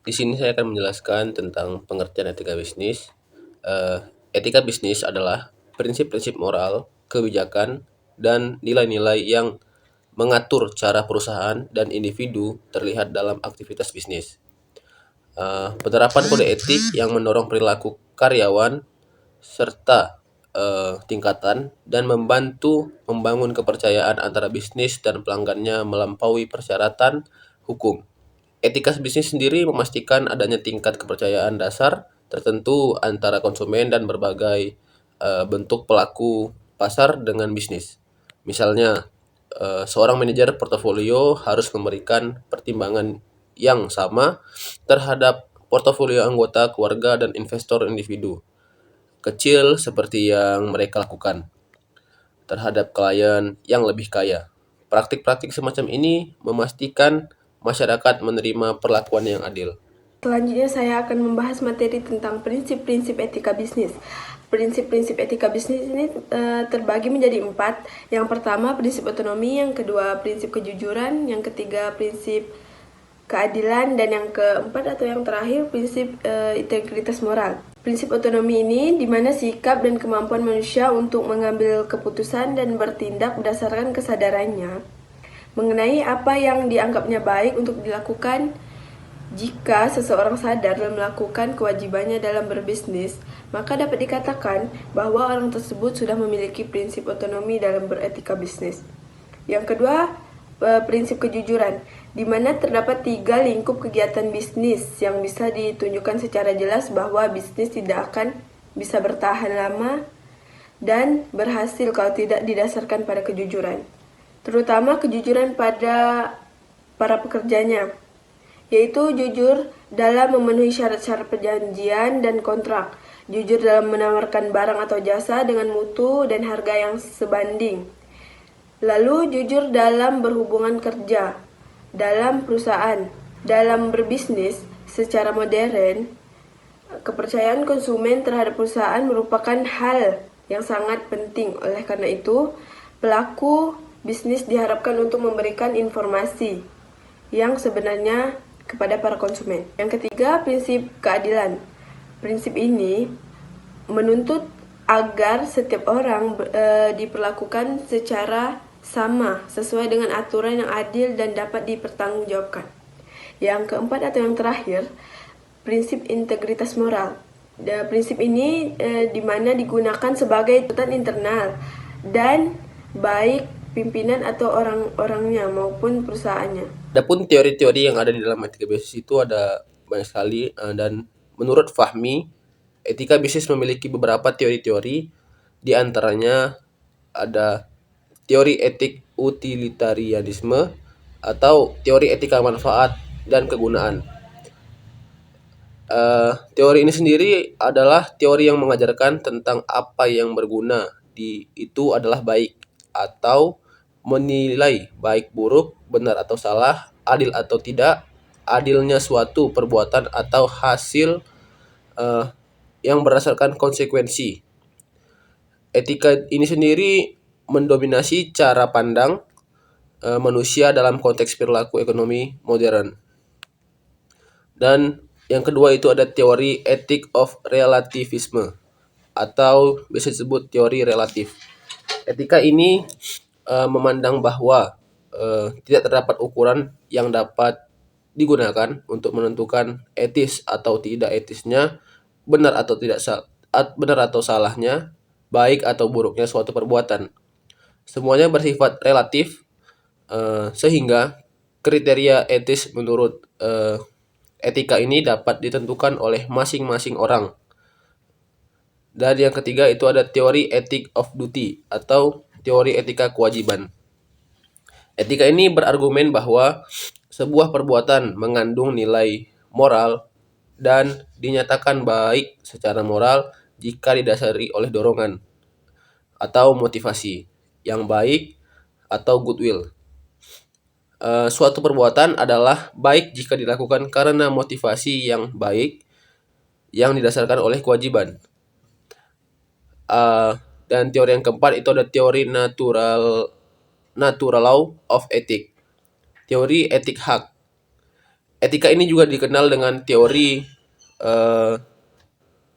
Di sini saya akan menjelaskan tentang pengertian etika bisnis. Etika bisnis adalah prinsip-prinsip moral, kebijakan, dan nilai-nilai yang mengatur cara perusahaan dan individu terlihat dalam aktivitas bisnis. Penerapan kode etik yang mendorong perilaku karyawan serta tingkatan dan membantu membangun kepercayaan antara bisnis dan pelanggannya melampaui persyaratan hukum. Etika bisnis sendiri memastikan adanya tingkat kepercayaan dasar tertentu antara konsumen dan berbagai bentuk pelaku pasar dengan bisnis. Misalnya, seorang manajer portofolio harus memberikan pertimbangan yang sama terhadap portofolio anggota keluarga dan investor individu kecil seperti yang mereka lakukan terhadap klien yang lebih kaya. Praktik-praktik semacam ini memastikan masyarakat menerima perlakuan yang adil. Selanjutnya saya akan membahas materi tentang prinsip-prinsip etika bisnis. Prinsip-prinsip etika bisnis ini terbagi menjadi 4. Yang pertama prinsip otonomi, yang kedua prinsip kejujuran, yang ketiga prinsip keadilan, dan yang keempat atau yang terakhir prinsip integritas moral. Prinsip otonomi ini di mana sikap dan kemampuan manusia untuk mengambil keputusan dan bertindak berdasarkan kesadarannya mengenai apa yang dianggapnya baik untuk dilakukan. Jika seseorang sadar dan melakukan kewajibannya dalam berbisnis, maka dapat dikatakan bahwa orang tersebut sudah memiliki prinsip otonomi dalam beretika bisnis. Yang kedua, prinsip kejujuran, di mana terdapat 3 lingkup kegiatan bisnis yang bisa ditunjukkan secara jelas bahwa bisnis tidak akan bisa bertahan lama dan berhasil kalau tidak didasarkan pada kejujuran. Terutama kejujuran pada para pekerjanya, yaitu jujur dalam memenuhi syarat-syarat perjanjian dan kontrak, jujur dalam menawarkan barang atau jasa dengan mutu dan harga yang sebanding. Lalu jujur dalam berhubungan kerja, dalam perusahaan, dalam berbisnis secara modern. Kepercayaan konsumen terhadap perusahaan merupakan hal yang sangat penting. Oleh karena itu, pelaku bisnis diharapkan untuk memberikan informasi yang sebenarnya kepada para konsumen. Yang ketiga, prinsip keadilan. Prinsip ini menuntut agar setiap orang diperlakukan secara sama sesuai dengan aturan yang adil dan dapat dipertanggungjawabkan. Yang keempat atau yang terakhir, prinsip integritas moral. Prinsip ini di mana digunakan sebagai tuntutan internal dan baik pimpinan atau orang-orangnya maupun perusahaannya. Adapun teori-teori yang ada di dalam etika bisnis itu ada banyak sekali dan menurut Fahmi, etika bisnis memiliki beberapa teori-teori, di antaranya ada teori etik utilitarianisme atau teori etika manfaat dan kegunaan. Teori ini sendiri adalah teori yang mengajarkan tentang apa yang berguna itu adalah baik, atau menilai baik buruk, benar atau salah, adil atau tidak, adilnya suatu perbuatan atau hasil eh, yang berdasarkan konsekuensi. Etika ini sendiri mendominasi cara pandang manusia dalam konteks perilaku ekonomi modern. Dan yang kedua itu ada teori ethic of relativism atau bisa disebut teori relatif. Etika ini memandang bahwa tidak terdapat ukuran yang dapat digunakan untuk menentukan etis atau tidak etisnya, benar atau salahnya, baik atau buruknya suatu perbuatan. Semuanya bersifat relatif, sehingga kriteria etis menurut etika ini dapat ditentukan oleh masing-masing orang. Dan yang ketiga itu ada teori ethic of duty atau teori etika kewajiban. Etika ini berargumen bahwa sebuah perbuatan mengandung nilai moral dan dinyatakan baik secara moral jika didasari oleh dorongan atau motivasi yang baik atau goodwill. Suatu perbuatan adalah baik jika dilakukan karena motivasi yang baik yang didasarkan oleh kewajiban. Dan teori yang keempat itu ada teori natural law of ethics, teori etik hak. Etika ini juga dikenal dengan teori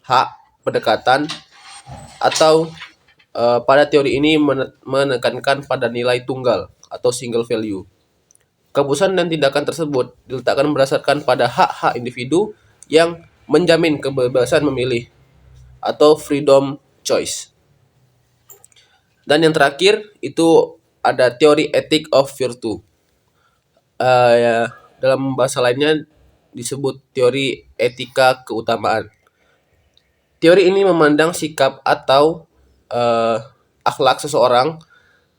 hak pendekatan atau pada teori ini menekankan pada nilai tunggal atau single value. Keputusan dan tindakan tersebut diletakkan berdasarkan pada hak-hak individu yang menjamin kebebasan memilih atau freedom choice. Dan yang terakhir itu ada teori ethic of virtue. Dalam bahasa lainnya disebut teori etika keutamaan. Teori ini memandang sikap atau akhlak seseorang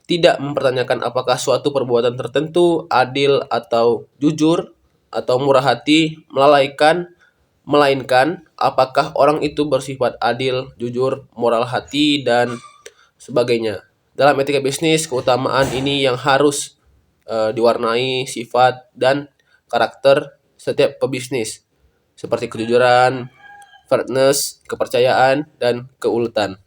tidak mempertanyakan apakah suatu perbuatan tertentu adil atau jujur atau murah hati, melainkan apakah orang itu bersifat adil, jujur, moral hati, dan sebagainya. Dalam etika bisnis, keutamaan ini yang harus diwarnai sifat dan karakter setiap pebisnis, seperti kejujuran, fairness, kepercayaan, dan keuletan.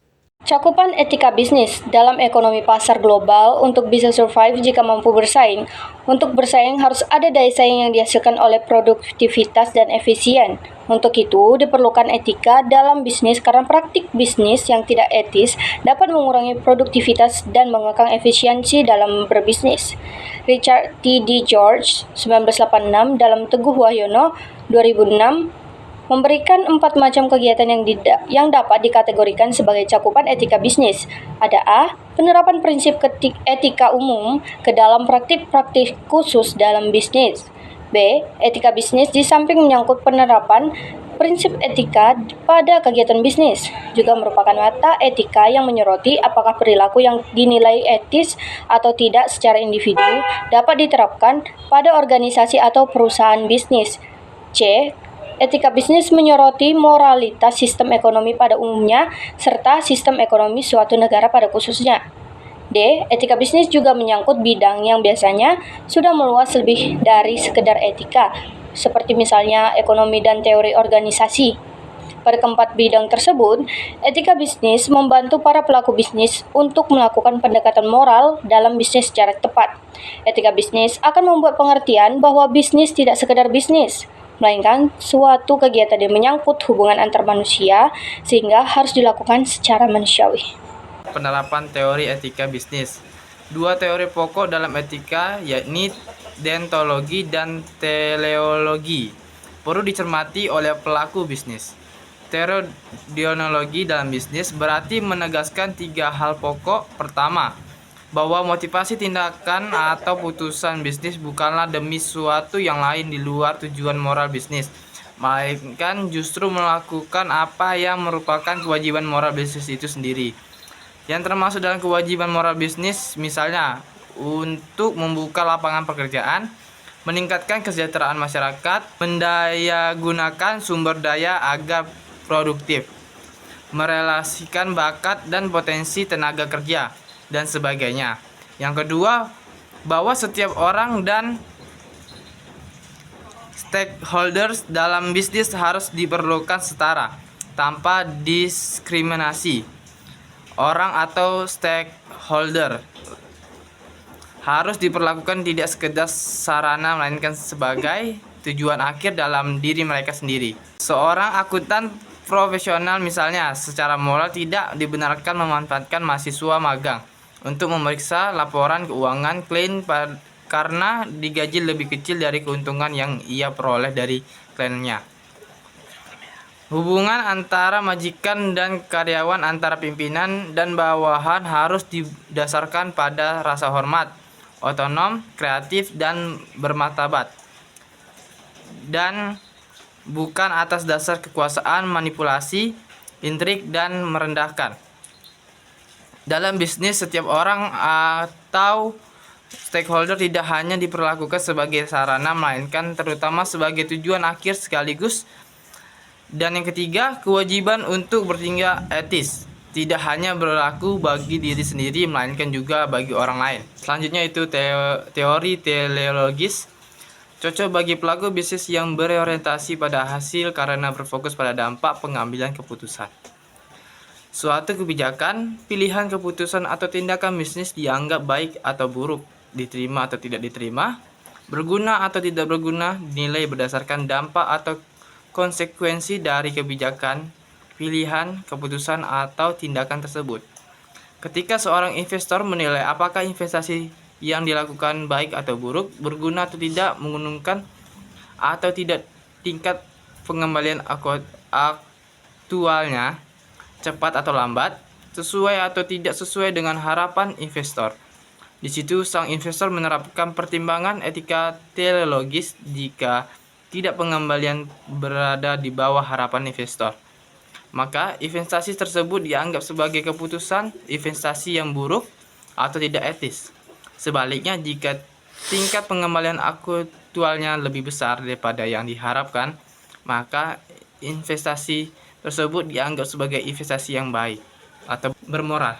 Cakupan etika bisnis dalam ekonomi pasar global untuk bisa survive jika mampu bersaing. Untuk bersaing harus ada daya saing yang dihasilkan oleh produktivitas dan efisien. Untuk itu diperlukan etika dalam bisnis karena praktik bisnis yang tidak etis dapat mengurangi produktivitas dan mengekang efisiensi dalam berbisnis. Richard T. D. George, 1986, dalam Teguh Wahyono, 2006, memberikan 4 macam kegiatan yang dapat dikategorikan sebagai cakupan etika bisnis. Ada A. Penerapan prinsip etika umum ke dalam praktik-praktik khusus dalam bisnis. B. Etika bisnis di samping menyangkut penerapan prinsip etika pada kegiatan bisnis juga merupakan mata etika yang menyoroti apakah perilaku yang dinilai etis atau tidak secara individu dapat diterapkan pada organisasi atau perusahaan bisnis. C. Etika bisnis menyoroti moralitas sistem ekonomi pada umumnya serta sistem ekonomi suatu negara pada khususnya. D. Etika bisnis juga menyangkut bidang yang biasanya sudah meluas lebih dari sekedar etika, seperti misalnya ekonomi dan teori organisasi. Pada keempat bidang tersebut, etika bisnis membantu para pelaku bisnis untuk melakukan pendekatan moral dalam bisnis secara tepat. Etika bisnis akan membuat pengertian bahwa bisnis tidak sekedar bisnis, melainkan suatu kegiatan yang menyangkut hubungan antar manusia sehingga harus dilakukan secara manusiawi. Penerapan teori etika bisnis. Dua teori pokok dalam etika yakni deontologi dan teleologi perlu dicermati oleh pelaku bisnis. Teori deontologi dalam bisnis berarti menegaskan 3 hal pokok. Pertama, bahwa motivasi tindakan atau putusan bisnis bukanlah demi suatu yang lain di luar tujuan moral bisnis, melainkan justru melakukan apa yang merupakan kewajiban moral bisnis itu sendiri. Yang termasuk dalam kewajiban moral bisnis misalnya untuk membuka lapangan pekerjaan, meningkatkan kesejahteraan masyarakat, mendayagunakan sumber daya agar produktif, merelasikan bakat dan potensi tenaga kerja, dan sebagainya. Yang kedua, bahwa setiap orang dan stakeholders dalam bisnis harus diperlukan setara, tanpa diskriminasi. Orang atau stakeholder harus diperlakukan tidak sekedar sarana, melainkan sebagai tujuan akhir dalam diri mereka sendiri. Seorang akuntan profesional misalnya secara moral tidak dibenarkan memanfaatkan mahasiswa magang untuk memeriksa laporan keuangan klien karena digaji lebih kecil dari keuntungan yang ia peroleh dari kliennya. Hubungan antara majikan dan karyawan, antara pimpinan dan bawahan harus didasarkan pada rasa hormat, otonom, kreatif, dan bermartabat, dan bukan atas dasar kekuasaan, manipulasi, intrik, dan merendahkan. Dalam bisnis, setiap orang atau stakeholder tidak hanya diperlakukan sebagai sarana, melainkan terutama sebagai tujuan akhir sekaligus. Dan yang ketiga, kewajiban untuk bertindak etis tidak hanya berlaku bagi diri sendiri, melainkan juga bagi orang lain. Selanjutnya itu teori teleologis, cocok bagi pelaku bisnis yang berorientasi pada hasil karena berfokus pada dampak pengambilan keputusan. Suatu kebijakan, pilihan keputusan atau tindakan bisnis dianggap baik atau buruk, diterima atau tidak diterima, Berguna atau tidak berguna dinilai berdasarkan dampak atau konsekuensi dari kebijakan, pilihan, keputusan, atau tindakan tersebut. Ketika seorang investor menilai apakah investasi yang dilakukan baik atau buruk, berguna atau tidak, menguntungkan atau tidak, tingkat pengembalian aktualnya cepat atau lambat, sesuai atau tidak sesuai dengan harapan investor. Di situ sang investor menerapkan pertimbangan etika teleologis jika tidak pengembalian berada di bawah harapan investor. Maka investasi tersebut dianggap sebagai keputusan investasi yang buruk atau tidak etis. Sebaliknya, jika tingkat pengembalian aktualnya lebih besar daripada yang diharapkan, maka investasi tersebut dianggap sebagai investasi yang baik atau bermoral.